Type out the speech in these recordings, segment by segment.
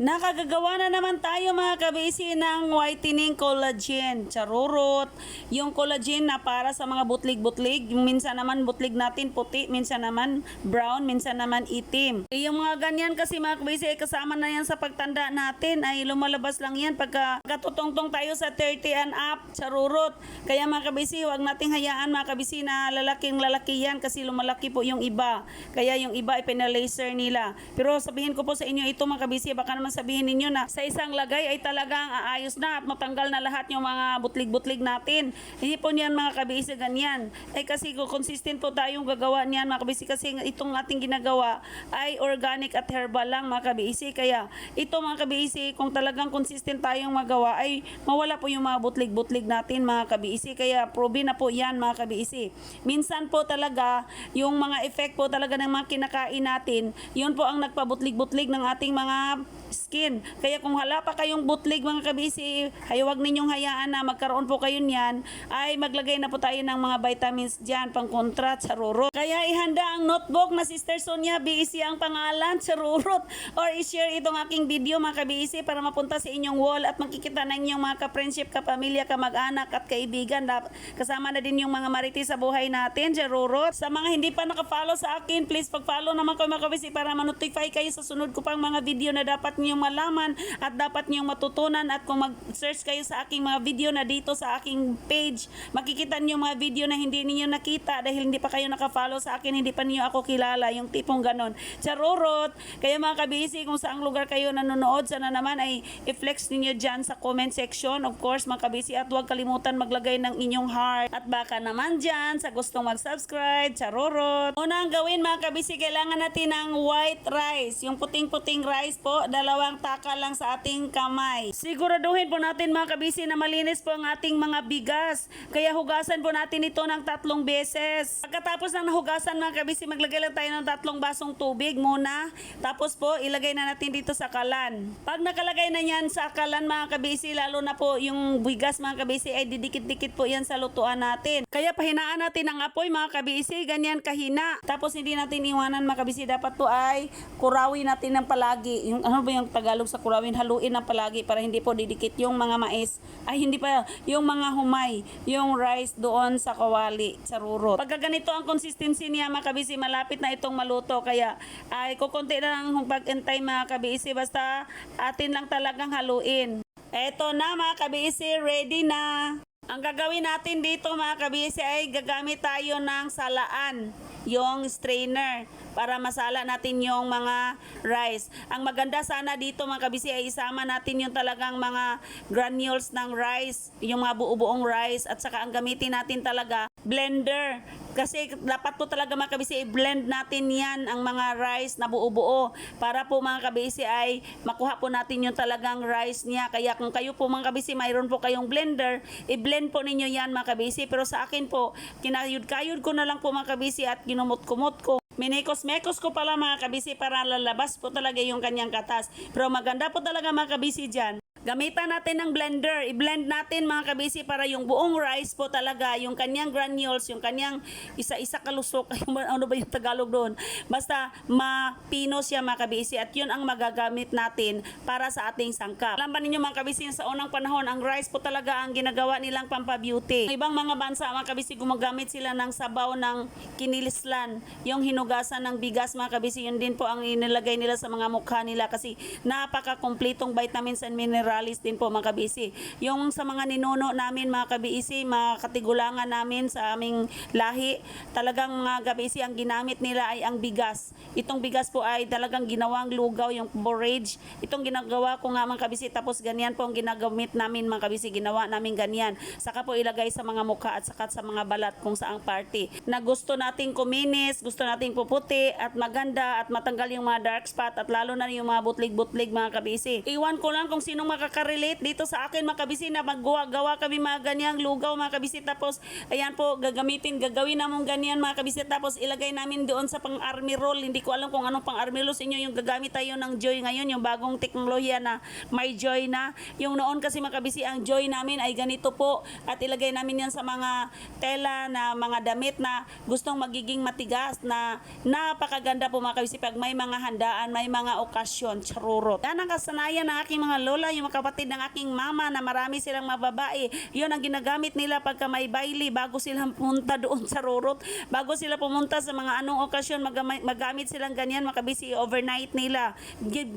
Nakagagawa na naman tayo mga kabisi ng whitening collagen. Charurot. Yung collagen na para sa mga butlig-butlig. Yung minsan naman butlig natin puti, minsan naman brown, minsan naman itim. Yung mga ganyan kasi mga kabisi kasama na yan sa pagtanda natin. Ay lumalabas lang yan pagka katutungtong tayo sa 30 and up. Charurot. Kaya mga kabisi, huwag nating hayaan mga kabisi na lalaking lalaki yan kasi lumalaki po yung iba. Kaya yung iba ay pinalaser nila. Pero sabihin ko po sa inyo ito mga kabisi, baka naman sabihin ninyo na sa isang lagay ay talagang aayos na at matanggal na lahat yung mga butlig-butlig natin. Hindi po niyan mga kabisi ganyan. Ay kasi consistent po tayong gagawa niyan mga kabisi kasi itong ating ginagawa ay organic at herbal lang mga kabisi. Kaya ito mga kabisi, kung talagang consistent tayong magawa ay mawala po yung mga butlig-butlig natin mga kabisi. Kaya proven na po yan mga kabisi. Minsan po talaga yung mga effect po talaga ng mga kinakain natin, yun po ang nagpabutlig-butlig ng ating mga skin. Kaya kung hala pa kayong butlig mga kabisi, ay huwag ninyong hayaan na magkaroon po kayo niyan, ay maglagay na po tayo ng mga vitamins dyan, pang kontra, charurot. Kaya ihanda ang notebook na Sister Sonia BEC ang pangalan, charurot. Or i-share itong aking video mga kabisi para mapunta sa inyong wall at makikita na inyong mga ka-friendship, ka-pamilya, kamag-anak at kaibigan. Kasama na din yung mga marites sa buhay natin, charurot. Sa mga hindi pa nakafollow sa akin, please pag-follow naman ko mga kabisi para ma-notify kayo sa sunod ko pang mga video na dapat niyong malaman at dapat niyong matutunan. At kung mag-search kayo sa aking mga video na dito sa aking page, makikita niyo mga video na hindi niyo nakita dahil hindi pa kayo naka-follow sa akin, hindi pa niyo ako kilala, yung tipong ganon. Charurot. Kaya mga kabisi, kung saang lugar kayo nanonood, sana naman ay i-flex niyo dyan sa comment section, of course mga kabisi, at huwag kalimutan maglagay ng inyong heart. At baka naman dyan sa gustong mag-subscribe, charurot. Una ang gawin mga kabisi, kailangan natin ng white rice, yung puting-puting rice po, dalawang taka lang sa ating kamay. Siguraduhin po natin mga kabisi na malinis po ang ating mga bigas. Kaya hugasan po natin ito ng 3 beses. Pagkatapos ng nahugasan mga kabisi, maglagay lang tayo ng 3 basong tubig muna. Tapos po, ilagay na natin dito sa kalan. Pag nakalagay na yan sa kalan mga kabisi, lalo na po yung bigas mga kabisi, ay didikit-dikit po yan sa lutuan natin. Kaya pahinaan natin ang apoy mga kabisi, ganyan kahina. Tapos hindi natin iwanan mga kabisi, dapat po ay kurawin natin ng palagi. Yung ano ba yung Tagalog sa kurawin, haluin ng palagi para hindi po didikit yung mga mais, ay hindi pa, yung mga humay, yung rice doon sa kawali, sa rurot. Pagka ganito ang consistency niya mga kabisi, malapit na itong maluto. Kaya ay kukunti na lang pag-antay mga kabisi, basta atin lang talagang haluin. Eto na mga kabisi, ready na. Ang gagawin natin dito mga kabisi ay gagamit tayo ng salaan, yung strainer, para masala natin yung mga rice. Ang maganda sana dito mga kabisi ay isama natin yung talagang mga granules ng rice, yung mga buo-buong rice, at saka ang gamitin natin talaga blender. Kasi dapat po talaga mga kabisi i-blend natin yan ang mga rice na buo-buo para po mga kabisi ay makuha po natin yung talagang rice niya. Kaya kung kayo po mga kabisi mayroon po kayong blender, i-blend po ninyo yan mga kabisi. Pero sa akin po, kinayod-kayod ko na lang po mga kabisi at ginumot-kumot ko. Minekos-mekos ko pala mga kabisi para lalabas po talaga yung kanyang katas. Pero maganda po talaga mga kabisi dyan. Gamitan natin ng blender. I-blend natin mga kabisi para yung buong rice po talaga, yung kanyang granules, yung kanyang isa-isa kalusok, ano ba yung Tagalog doon? Basta mapino siya mga kabisi, at yun ang magagamit natin para sa ating sangkap. Alam ba ninyo mga kabisi, sa unang panahon, ang rice po talaga ang ginagawa nilang pampabeauty. Ibang mga bansa mga kabisi, gumagamit sila ng sabaw ng kinilislan, yung hinugasan ng bigas mga kabisi, yun din po ang inilagay nila sa mga mukha nila kasi napaka-kumpletong vitamins and minerals din po mga kabisi. Yung sa mga ninuno namin mga kabisi, mga katigulangan namin sa aming lahi, talagang mga kabisi ang ginamit nila ay ang bigas. Itong bigas po ay talagang ginawang lugaw, yung porridge. Itong ginagawa ko nga mga kabisi, tapos ganyan po ang ginagamit namin mga kabisi, ginawa namin ganyan. Saka po ilagay sa mga mukha at saka sa mga balat kung saang party. Na gusto nating kuminis, gusto nating puputi at maganda at matanggal yung mga dark spot at lalo na yung mga butlig-butlig mga kabisi. Iwan ko lang kung sinong mga makaka-relate dito sa akin mga kabisi na maggawa kami mga ganyang lugaw mga kabisi, tapos ayan po gagawin namong ganyan mga kabisi, tapos ilagay namin doon sa pang-army roll. Hindi ko alam kung anong pang-army roll sa inyo, yung gagamit tayo ng Joy ngayon, yung bagong teknolohiya na may Joy na. Yung noon kasi mga kabisi, ang Joy namin ay ganito po, at ilagay namin yan sa mga tela na mga damit na gustong magiging matigas na napakaganda po mga kabisi pag may mga handaan, may mga okasyon. Charurot. Yan ang kasanayan ng aking mga lola, yung mga kapatid ng aking mama na marami silang mababae. Yun ang ginagamit nila pagka may baili bago sila pumunta doon sa rurot. Bago sila pumunta sa mga anong okasyon, magamit silang ganyan mga kabisi, overnight nila.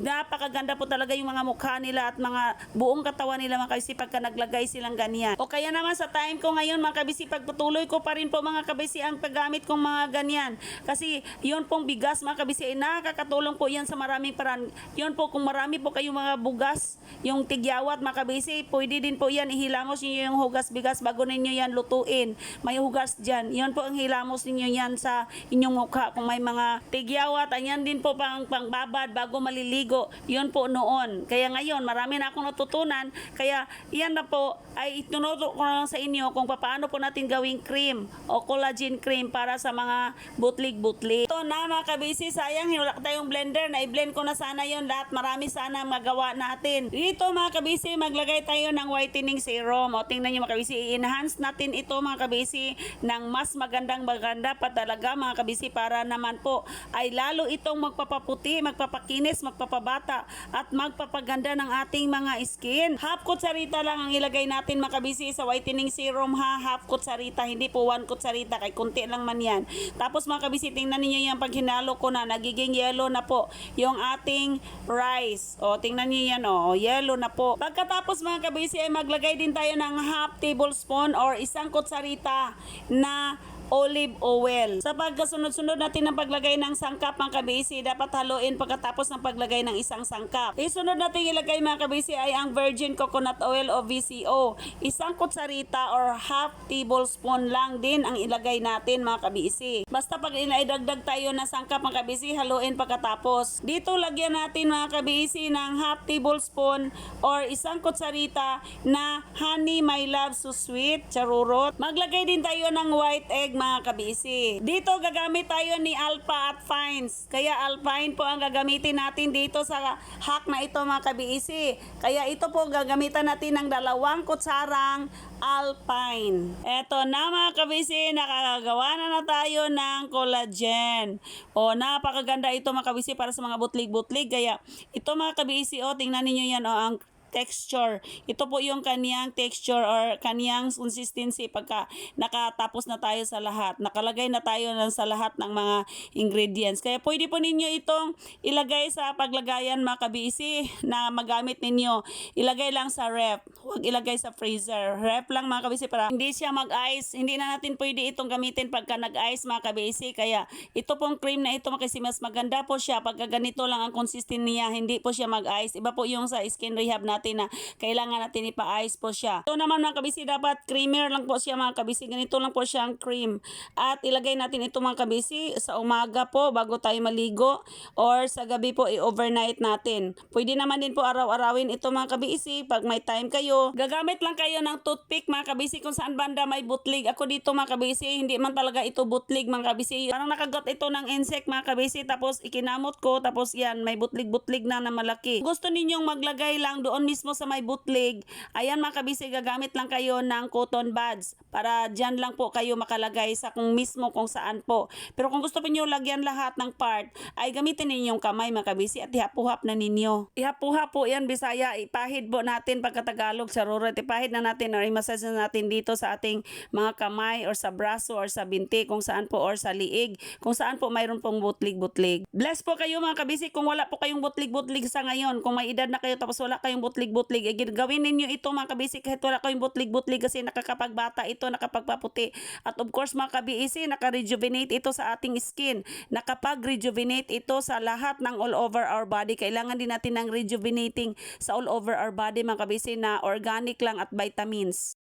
Napakaganda po talaga yung mga mukha nila at mga buong katawan nila mga kabisi pagka naglagay silang ganyan. O kaya naman sa time ko ngayon mga kabisi, pagpatuloy ko pa rin po mga kabisi ang paggamit kong mga ganyan. Kasi yun pong bigas mga kabisi ay nakakatulong po yan sa maraming paraan. Yun po, kung marami po kayong mga bugas, yung tigyawat mga kabisi, pwede din po yan, ihilamos niyo yung hugas bigas bago ninyo yan lutuin. May hugas dyan. Yun po ang hilamos ninyo yan sa inyong mukha. Kung may mga tigyawat, ayan din po pangbabad bago maliligo. Yun po noon. Kaya ngayon, marami na akong natutunan. Kaya yan na po, ay itunuro ko lang sa inyo kung paano po natin gawing cream o collagen cream para sa mga butlig-butlig. Ito na mga kabisi, sayang wala tayong blender, na i-blend ko na sana yon lahat. Marami sana magawa natin. Dito mga kabisi, maglagay tayo ng whitening serum. O tingnan nyo mga kabisi, i-enhance natin ito mga kabisi ng mas maganda pa talaga mga kabisi, para naman po ay lalo itong magpapaputi, magpapakinis, magpapabata at magpapaganda ng ating mga skin. Half kutsarita lang ang ilagay natin mga kabisi sa whitening serum ha. Half kutsarita, hindi po 1 kutsarita, kay kunti lang man yan. Tapos mga kabisi, tingnan niyo yan, pag hinalo ko na, nagiging yellow na po yung ating rice. O tingnan niyo yan, o yellow na po. Pagkatapos mga kabisi ay maglagay din tayo ng half tablespoon or 1 kutsarita na olive oil. Sa pagkasunod-sunod natin ng paglagay ng sangkap mga kabisi, dapat haluin pagkatapos ng paglagay ng isang sangkap. Isunod natin ilagay mga kabisi ay ang virgin coconut oil o VCO. 1 kutsarita or half tablespoon lang din ang ilagay natin mga kabisi. Basta pag inaidagdag tayo na sangkap mga kabisi, haluin pagkatapos. Dito lagyan natin mga kabisi ng half tablespoon or 1 kutsarita na honey my love so sweet. Charurot. Maglagay din tayo ng white egg mga kabisi. Dito gagamit tayo ni Alpha at Fines. Kaya Alpine po ang gagamitin natin dito sa hack na ito mga kabisi. Kaya ito po gagamitan natin ng 2 kutsarang Alpine. Eto na mga kabisi, nakakagawa na tayo ng collagen. O napakaganda ito mga kabisi para sa mga butlig-butlig. Kaya ito mga kabisi, o tingnan niyo yan, o ang texture. Ito po yung kaniyang texture or kaniyang consistency pagka nakatapos na tayo sa lahat. Nakalagay na tayo sa lahat ng mga ingredients. Kaya pwede po ninyo itong ilagay sa paglagayan mga kabisi na magamit ninyo. Ilagay lang sa ref. Huwag ilagay sa freezer. Ref lang mga kabisi para hindi siya mag-ice. Hindi na natin pwede itong gamitin pagka nag-ice mga kabisi. Kaya ito pong cream na ito kasi mas maganda po siya pagka ganito lang ang consistency niya. Hindi po siya mag-ice. Iba po yung sa skin rehab natin na kailangan natin ipa-ice po siya. Ito naman mga kabisi, dapat creamer lang po siya mga kabisi. Ganito lang po siyang cream. At ilagay natin ito mga kabisi sa umaga po bago tayo maligo or sa gabi po i-overnight natin. Pwede naman din po araw-arawin ito mga kabisi pag may time kayo. Gagamit lang kayo ng toothpick mga kabisi kung saan banda may butlig. Ako dito mga kabisi, hindi man talaga ito butlig mga kabisi. Parang nakagat ito ng insect mga kabisi, tapos ikinamot ko, tapos yan may butlig-butlig na malaki. Gusto ninyong maglagay lang doon mismo sa may butlig, ayan mga kabisi, gagamit lang kayo ng cotton buds para dyan lang po kayo makalagay sa kung mismo kung saan po. Pero kung gusto niyo lagyan lahat ng part, ay gamitin ninyong kamay mga kabisi at ihapuhap na ninyo. Ihapuhap po yan Bisaya, ipahid po natin pagkatagalog sa rurot, ipahid na natin or i-massage na natin dito sa ating mga kamay or sa braso or sa binti kung saan po or sa liig, kung saan po mayroon pong butlig-butlig. Bless po kayo mga kabisi kung wala po kayong butlig-butlig sa ngayon. Kung may edad na kayo tapos wala kayong butlig-butlig, gawin ninyo ito mga kabisi kahit wala kayong butlig-butlig kasi nakakapagbata ito, nakapagpaputi. At of course mga kabisi, naka-rejuvenate ito sa ating skin. Nakapag-rejuvenate ito sa lahat ng all over our body. Kailangan din natin ng rejuvenating sa all over our body mga kabisi na organic lang at vitamins.